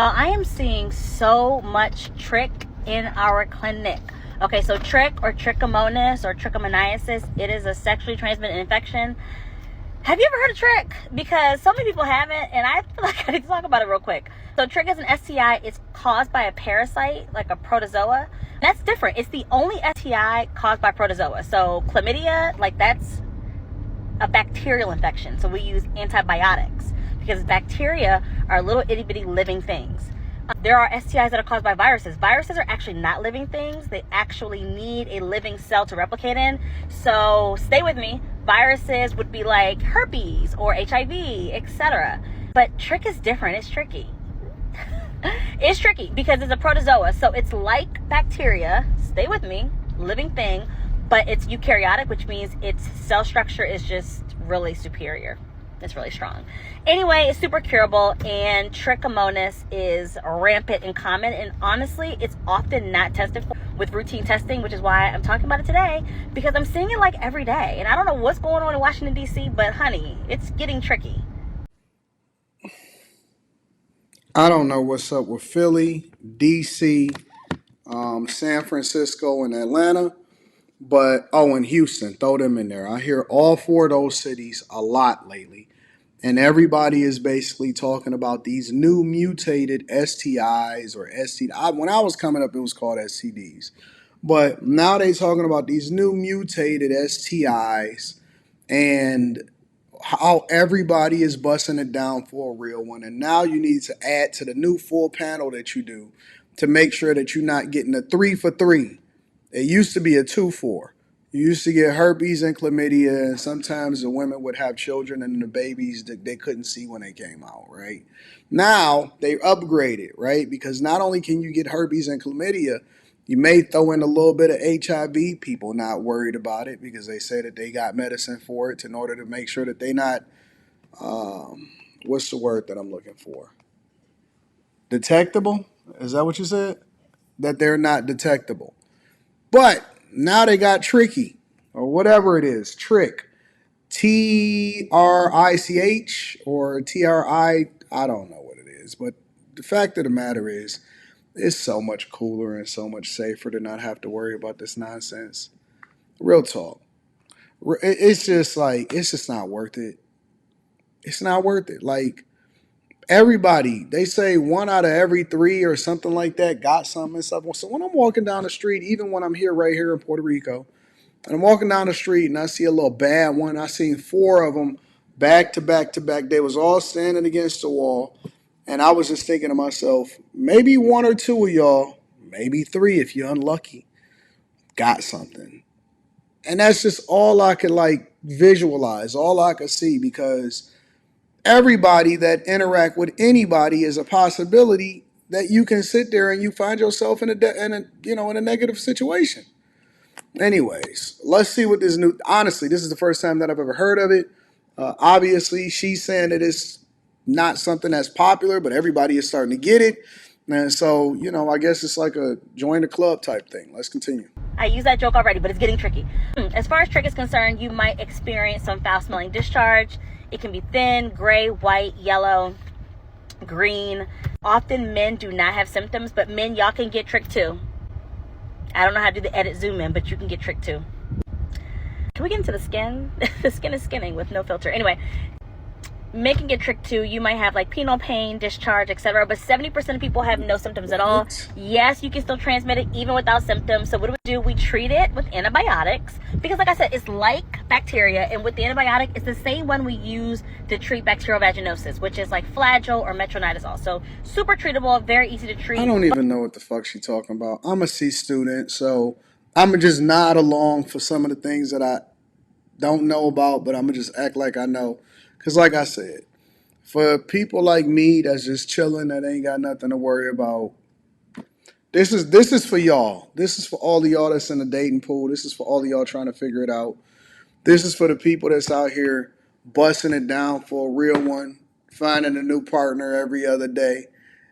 Y'all, I am seeing so much trich in our clinic. Okay, so trich or trichomonas or trichomoniasis, it is a sexually transmitted infection. Have you ever heard of trich? Because so many people haven't, and I feel like I need to talk about it real quick. So trich is an STI. It's caused by a parasite, like a protozoa. That's different. It's the only STI caused by protozoa. So chlamydia, like that's a bacterial infection. So we use antibiotics because bacteria are little itty bitty living things. There are STIs that are caused by viruses. Viruses are actually not living things. They actually need a living cell to replicate in. So stay with me. Viruses would be like herpes or HIV, etc. But trich is different. It's tricky. It's tricky because it's a protozoa. So it's like bacteria. Stay with me. Living thing. But it's eukaryotic, which means its cell structure is just really superior. It's really strong. Anyway, it's super curable, and trichomonas is rampant and common, and honestly, it's often not tested for with routine testing, which is why I'm talking about it today, because I'm seeing it like every day, and I don't know what's going on in Washington, D.C., but honey, it's getting tricky. I don't know what's up with Philly, DC, San Francisco, and Atlanta, but and Houston, throw them in there. I hear all four of those cities a lot lately. And everybody is basically talking about these new mutated STIs or STD. When I was coming up, it was called STDs. But now they're talking about these new mutated STIs and how everybody is busting it down for a real one. And now you need to add to the new full panel that you do to make sure that you're not getting a 3 for 3. It used to be a 2 for. You used to get herpes and chlamydia, and sometimes the women would have children and the babies that they couldn't see when they came out, right? Now they upgraded, right? Because not only can you get herpes and chlamydia, you may throw in a little bit of HIV. People not worried about it because they say that they got medicine for it in order to make sure that they not, what's the word that I'm looking for? Detectable? Is that what you said? That they're not detectable. But now they got tricky, or whatever it is, trick. TRICH or TRI, I don't know what it is. But the fact of the matter is, it's so much cooler and so much safer to not have to worry about this nonsense. Real talk. It's just like, it's just not worth it. It's not worth it. Like, everybody, they say 1 out of every 3 or something like that got something and stuff. So when I'm walking down the street, even when I'm here right here in Puerto Rico, and I'm walking down the street and I see a little bad one, I seen 4 of them back to back to back. They was all standing against the wall. And I was just thinking to myself, maybe 1 or 2 of y'all, maybe 3 if you're unlucky, got something. And that's just all I could like visualize, all I could see, because everybody that interact with anybody is a possibility that you can sit there and you find yourself in a negative situation. Anyways, let's see what this new. Honestly, this is the first time that I've ever heard of it. Obviously, she's saying that it's not something that's popular, but everybody is starting to get it. And so, I guess it's like a join the club type thing. Let's continue. I used that joke already, but it's getting tricky. As far as trich is concerned, you might experience some foul-smelling discharge. It can be thin, gray, white, yellow, green. Often men do not have symptoms, but men, y'all can get trich too. I don't know how to do the edit zoom in, but you can get trich too. Can we get into the skin? The skin is skinning with no filter. Anyway, men can get trich too. You might have like penile pain, discharge, etc. But 70% of people have no symptoms at all. Yes, you can still transmit it even without symptoms. So what do? We treat it with antibiotics because, like I said, it's like bacteria. And with the antibiotic, it's the same one we use to treat bacterial vaginosis, which is like flagyl or metronidazole. So super treatable, very easy to treat. I don't even know what the fuck she's talking about. I'm a C student, so I'm going to just nod along for some of the things that I don't know about, but I'm going to just act like I know. Because like I said, for people like me that's just chilling, that ain't got nothing to worry about, this is for y'all. This is for all of y'all that's in the dating pool. This is for all of y'all trying to figure it out. This is for the people that's out here busting it down for a real one, finding a new partner every other day,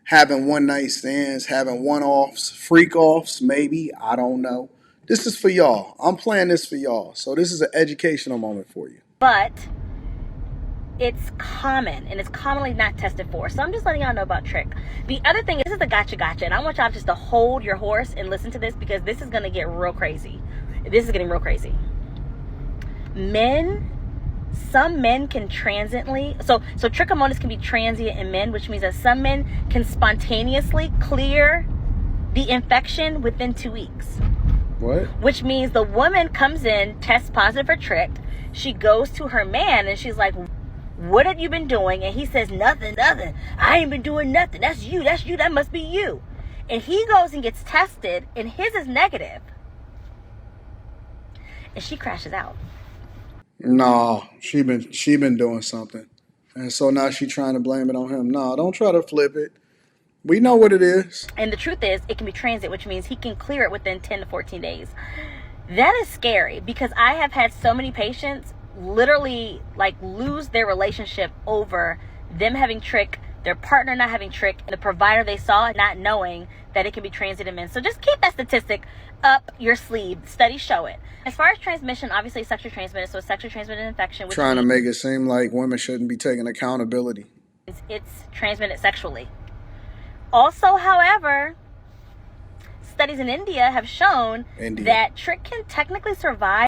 having one night stands, having one-offs, freak-offs, maybe. I don't know. This is for y'all. I'm playing this for y'all. So this is an educational moment for you. But it's common and it's commonly not tested for. So I'm just letting y'all know about Trich. The other thing is, this is the gotcha, and I want y'all just to hold your horse and listen to this, because this is gonna get real crazy. This is getting real crazy. Some men can transiently, so trichomonas can be transient in men, which means that some men can spontaneously clear the infection within 2 weeks. What? Which means the woman comes in, tests positive for Trich. She goes to her man and she's like, what have you been doing? And he says, nothing. I ain't been doing nothing. That's you. That must be you. And he goes and gets tested, and his is negative. And she crashes out. No, she been doing something. And so now she trying to blame it on him. No, don't try to flip it. We know what it is. And the truth is, it can be transient, which means he can clear it within 10 to 14 days. That is scary, because I have had so many patients literally like lose their relationship over them having Trich, their partner not having Trich, and the provider they saw not knowing that it can be transient in men. So just keep that statistic up your sleeve. Studies show it. As far as transmission, obviously sexually transmitted, so sexually transmitted infection, which trying to make it seem like women shouldn't be taking accountability. It's transmitted sexually. Also, however, studies in India have shown that Trich can technically survive.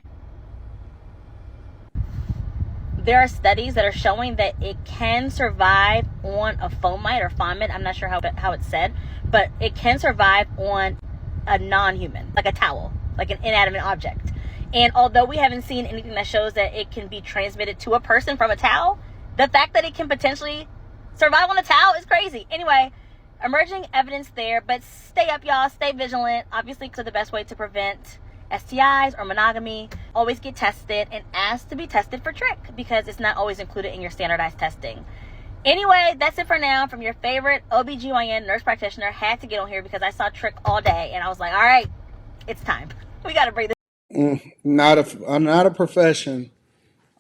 There are studies that are showing that it can survive on a fomite or fomit. I'm not sure how it's said, but it can survive on a non-human, like a towel, like an inanimate object. And although we haven't seen anything that shows that it can be transmitted to a person from a towel, the fact that it can potentially survive on a towel is crazy. Anyway, emerging evidence there, but stay up, y'all. Stay vigilant. Obviously, because the best way to prevent STIs or monogamy, always get tested and ask to be tested for Trich, because it's not always included in your standardized testing. Anyway, that's it for now from your favorite OBGYN nurse practitioner. Had to get on here because I saw Trich all day and I was like, all right, it's time. We got to breathe. Not a profession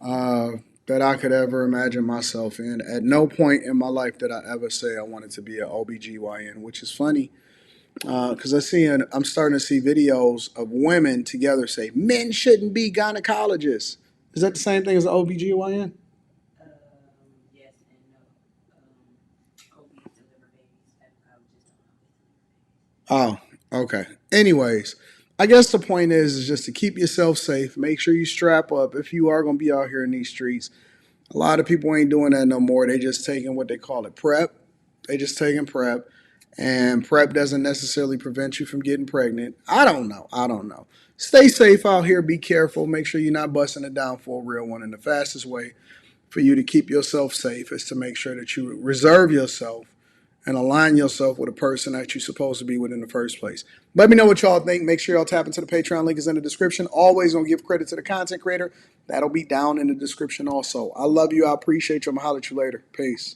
that I could ever imagine myself in. At no point in my life did I ever say I wanted to be an OBGYN, which is funny. Because I'm starting to see videos of women together say men shouldn't be gynecologists. Is that the same thing as an OBGYN? Yes and no. OBs deliver babies, gynecologists don't Oh, okay. Anyways, I guess the point is just to keep yourself safe. Make sure you strap up if you are going to be out here in these streets. A lot of people ain't doing that no more. They just taking what they call it PrEP. They just taking PrEP. And PrEP doesn't necessarily prevent you from getting pregnant. I don't know. Stay safe out here. Be careful. Make sure you're not busting it down for a real one. And the fastest way for you to keep yourself safe is to make sure that you reserve yourself and align yourself with a person that you're supposed to be with in the first place. Let me know what y'all think. Make sure y'all tap into the Patreon link is in the description. Always gonna give credit to the content creator. That'll be down in the description also. I love you. I appreciate you. I'm gonna holler at you later. Peace.